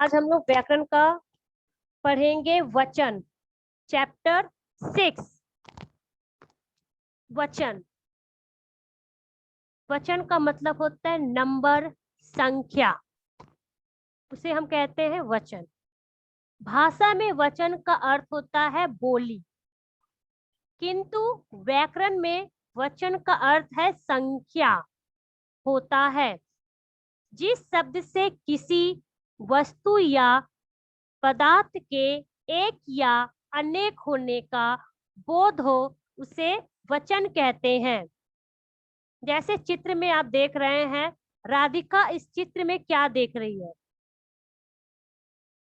आज हम लोग व्याकरण का पढ़ेंगे वचन, चैप्टर 6। वचन, वचन का मतलब होता है नंबर, संख्या, उसे हम कहते हैं वचन। भाषा में वचन का अर्थ होता है बोली, किंतु व्याकरण में वचन का अर्थ है संख्या होता है। जिस शब्द से किसी वस्तु या पदार्थ के एक या अनेक होने का बोध हो उसे वचन कहते हैं। जैसे चित्र में आप देख रहे हैं, राधिका इस चित्र में क्या देख रही है?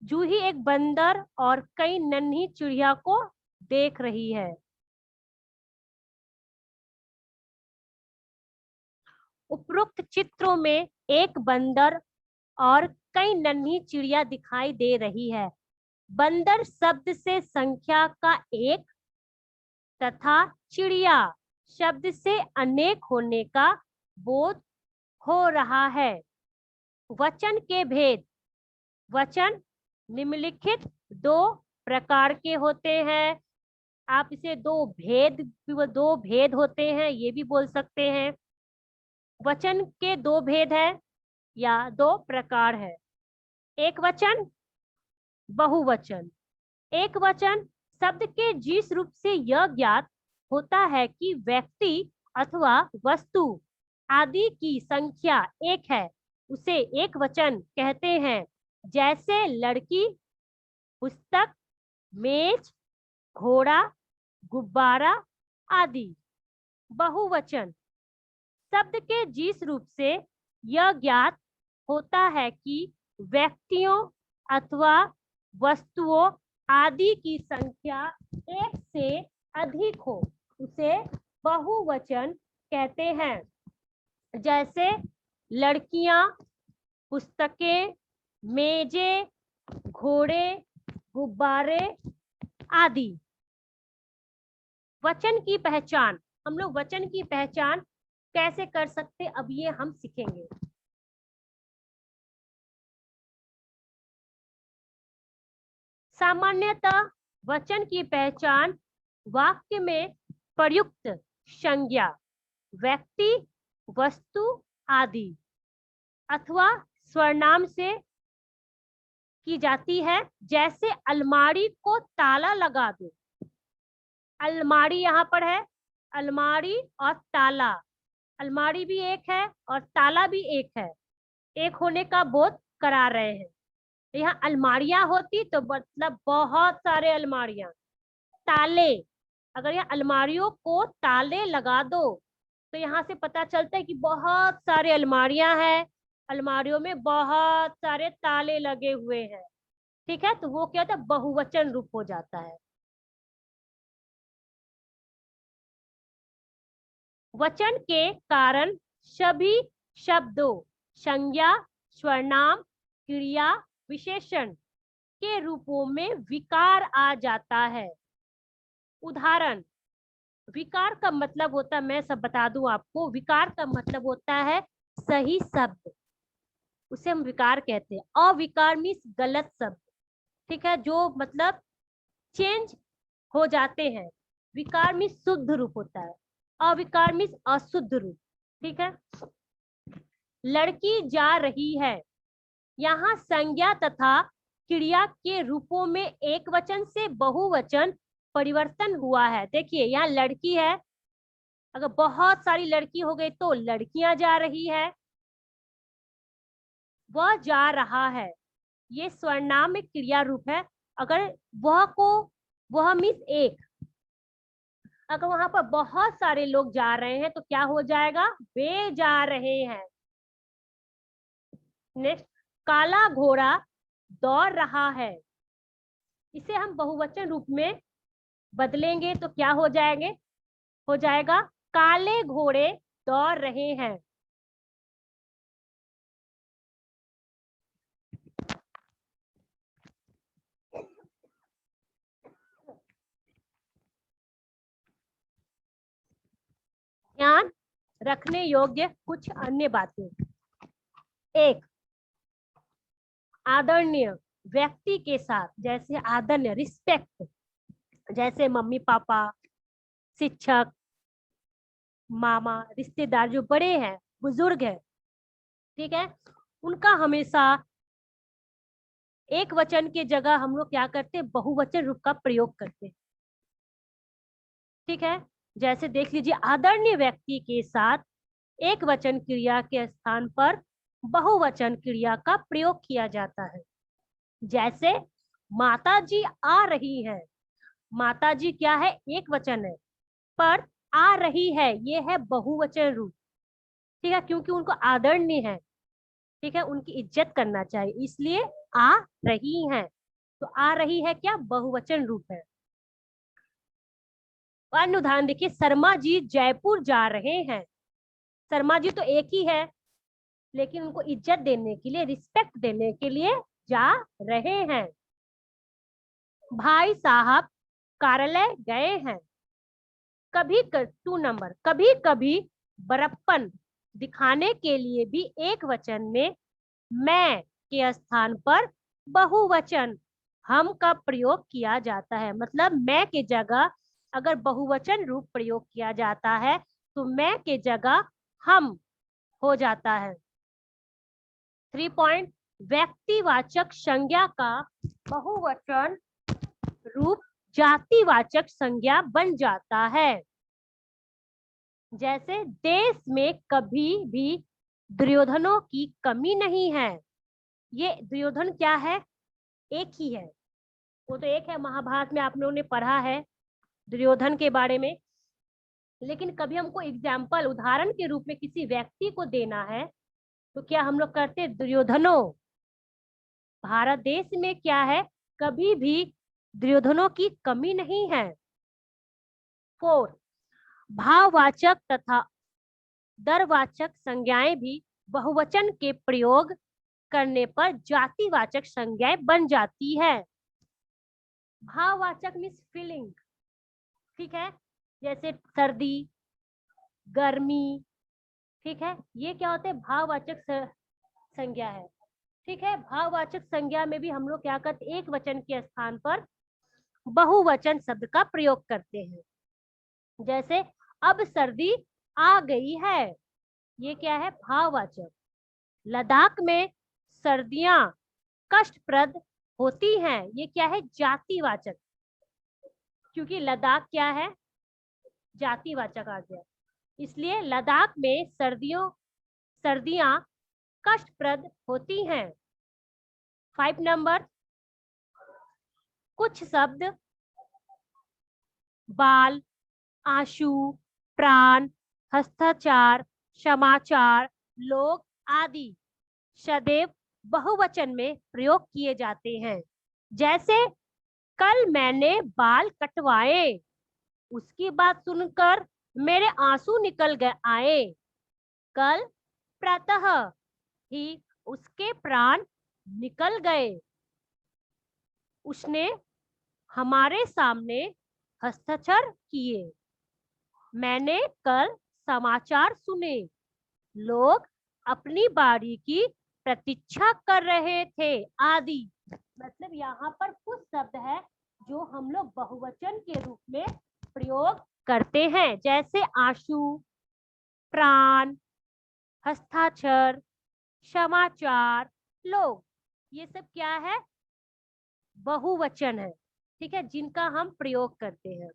जूही एक बंदर और कई नन्ही चिड़िया को देख रही है। उपरोक्त चित्रों में एक बंदर और कई नन्ही चिड़िया दिखाई दे रही है। बंदर शब्द से संख्या का एक तथा चिड़िया शब्द से अनेक होने का बोध हो रहा है। वचन के भेद। वचन निम्नलिखित दो प्रकार के होते हैं। आप इसे दो भेद होते हैं ये भी बोल सकते हैं। वचन के दो भेद है या दो प्रकार है। एक वचन, बहुवचन। एक वचन शब्द के जिस रूप से यह ज्ञात होता है कि व्यक्ति अथवा वस्तु आदि की संख्या एक है, उसे एक वचन कहते हैं। जैसे लड़की, पुस्तक, मेज, घोड़ा, गुब्बारा आदि। बहुवचन शब्द के जिस रूप से यह ज्ञात होता है कि व्यक्तियों अथवा वस्तुओं आदि की संख्या एक से अधिक हो उसे बहुवचन कहते हैं। जैसे लड़कियां, पुस्तकें, मेजे, घोड़े, गुब्बारे आदि। वचन की पहचान। हम लोग वचन की पहचान कैसे कर सकते, अब ये हम सीखेंगे। सामान्यतः वचन की पहचान वाक्य में प्रयुक्त संज्ञा, व्यक्ति, वस्तु आदि अथवा स्वरनाम से की जाती है। जैसे अलमारी को ताला लगा दो। अलमारी यहाँ पर है, अलमारी और ताला। अलमारी भी एक है और ताला भी एक है, एक होने का बोध करा रहे हैं। यहाँ अलमारियां होती तो मतलब बहुत सारे अलमारियां। ताले, अगर यहाँ अलमारियों को ताले लगा दो तो यहाँ से पता चलता है कि बहुत सारे अलमारियां हैं, अलमारियों में बहुत सारे ताले लगे हुए हैं। ठीक है, तो वो क्या होता है, बहुवचन रूप हो जाता है। वचन के कारण सभी शब्दों, संज्ञा, स्वरनाम, क्रिया, विशेषण के रूपों में विकार आ जाता है। उदाहरण, विकार का मतलब होता है, मैं सब बता दूं आपको, विकार का मतलब होता है सही शब्द, उसे हम विकार कहते हैं। अविकार मीन्स गलत शब्द, ठीक है, जो मतलब चेंज हो जाते हैं। विकार मीन्स शुद्ध रूप होता है, अविकार मीन्स अशुद्ध रूप। ठीक है, लड़की जा रही है। यहाँ संज्ञा तथा क्रिया के रूपों में एक वचन से बहुवचन परिवर्तन हुआ है। देखिए यहाँ लड़की है, अगर बहुत सारी लड़की हो गई तो लड़कियां जा रही है। वह जा रहा है, ये स्वरनाम में क्रिया रूप है। अगर वह मीन्स एक, अगर वहां पर बहुत सारे लोग जा रहे हैं तो क्या हो जाएगा, वे जा रहे हैं। नेक्स्ट, काला घोड़ा दौड़ रहा है। इसे हम बहुवचन रूप में बदलेंगे तो क्या हो जाएगा काले घोड़े दौड़ रहे हैं। ध्यान रखने योग्य कुछ अन्य बातें। एक, आदरणीय व्यक्ति के साथ, जैसे आदरणीय रिस्पेक्ट, जैसे मम्मी पापा, शिक्षक, मामा, रिश्तेदार जो बड़े हैं, बुजुर्ग है, ठीक है, उनका हमेशा एक वचन के जगह हम लोग क्या करते हैं, बहुवचन रूप का प्रयोग करते हैं। ठीक है, जैसे देख लीजिए, आदरणीय व्यक्ति के साथ एक वचन क्रिया के स्थान पर बहुवचन क्रिया का प्रयोग किया जाता है। जैसे माता जी आ रही है, माता जी क्या है, एक वचन है, पर आ रही है ये है बहुवचन रूप। ठीक है, क्योंकि उनको आदरणीय है, ठीक है, उनकी इज्जत करना चाहिए, इसलिए आ रही है। तो आ रही है क्या, बहुवचन रूप है। अन्य उदाहरण देखिए, शर्मा जी जयपुर जा रहे हैं। शर्मा जी तो एक ही है, लेकिन उनको इज्जत देने के लिए, रिस्पेक्ट देने के लिए जा रहे हैं। भाई साहब कार्यालय गए हैं। कभी 2 नंबर, कभी कभी बड़प्पन दिखाने के लिए भी एक वचन में मैं के स्थान पर बहुवचन हम का प्रयोग किया जाता है। मतलब मैं के जगह अगर बहुवचन रूप प्रयोग किया जाता है तो मैं के जगह हम हो जाता है। 3 पॉइंट, व्यक्तिवाचक संज्ञा का बहुवचन रूप जातिवाचक संज्ञा बन जाता है। जैसे देश में कभी भी दुर्योधनों की कमी नहीं है। ये दुर्योधन क्या है, एक ही है, वो तो एक है, महाभारत में आप लोगों ने पढ़ा है दुर्योधन के बारे में। लेकिन कभी हमको एग्जाम्पल, उदाहरण के रूप में किसी व्यक्ति को देना है तो क्या हम लोग करते, दुर्योधनों। भारत देश में क्या है, कभी भी दुर्योधनों की कमी नहीं है। 4, भाववाचक तथा दरवाचक संज्ञाएं भी बहुवचन के प्रयोग करने पर जातिवाचक संज्ञाएं बन जाती है। भाववाचक मीन्स फीलिंग, ठीक है, जैसे सर्दी, गर्मी, ठीक है, ये क्या होते हैं, भाववाचक संज्ञा है। ठीक है, भाववाचक संज्ञा में भी हम लोग क्या करते, एक वचन के स्थान पर बहुवचन शब्द का प्रयोग करते हैं। जैसे अब सर्दी आ गई है, ये क्या है, भाववाचक। लद्दाख में सर्दियां कष्टप्रद होती हैं, ये क्या है, जातिवाचक, क्योंकि लद्दाख क्या है, जातिवाचक आ गया, इसलिए लद्दाख में सर्दियां कष्टप्रद होती हैं। 5 नंबर, कुछ शब्द बाल, आंसू, प्राण, हस्ताक्षर, समाचार, लोग आदि सदैव बहुवचन में प्रयोग किए जाते हैं। जैसे कल मैंने बाल कटवाए, उसकी बात सुनकर मेरे आंसू निकल गए आए। कल प्रातः ही उसके प्राण निकल गए। उसने हमारे सामने हस्ताक्षर किए। मैंने कल समाचार सुने। लोग अपनी बारी की प्रतीक्षा कर रहे थे आदि। मतलब यहाँ पर कुछ शब्द है जो हम लोग बहुवचन के रूप में प्रयोग करते हैं, जैसे आंसू, प्राण, हस्ताक्षर, समाचार, लोग, ये सब क्या है, बहुवचन है, ठीक है, जिनका हम प्रयोग करते हैं।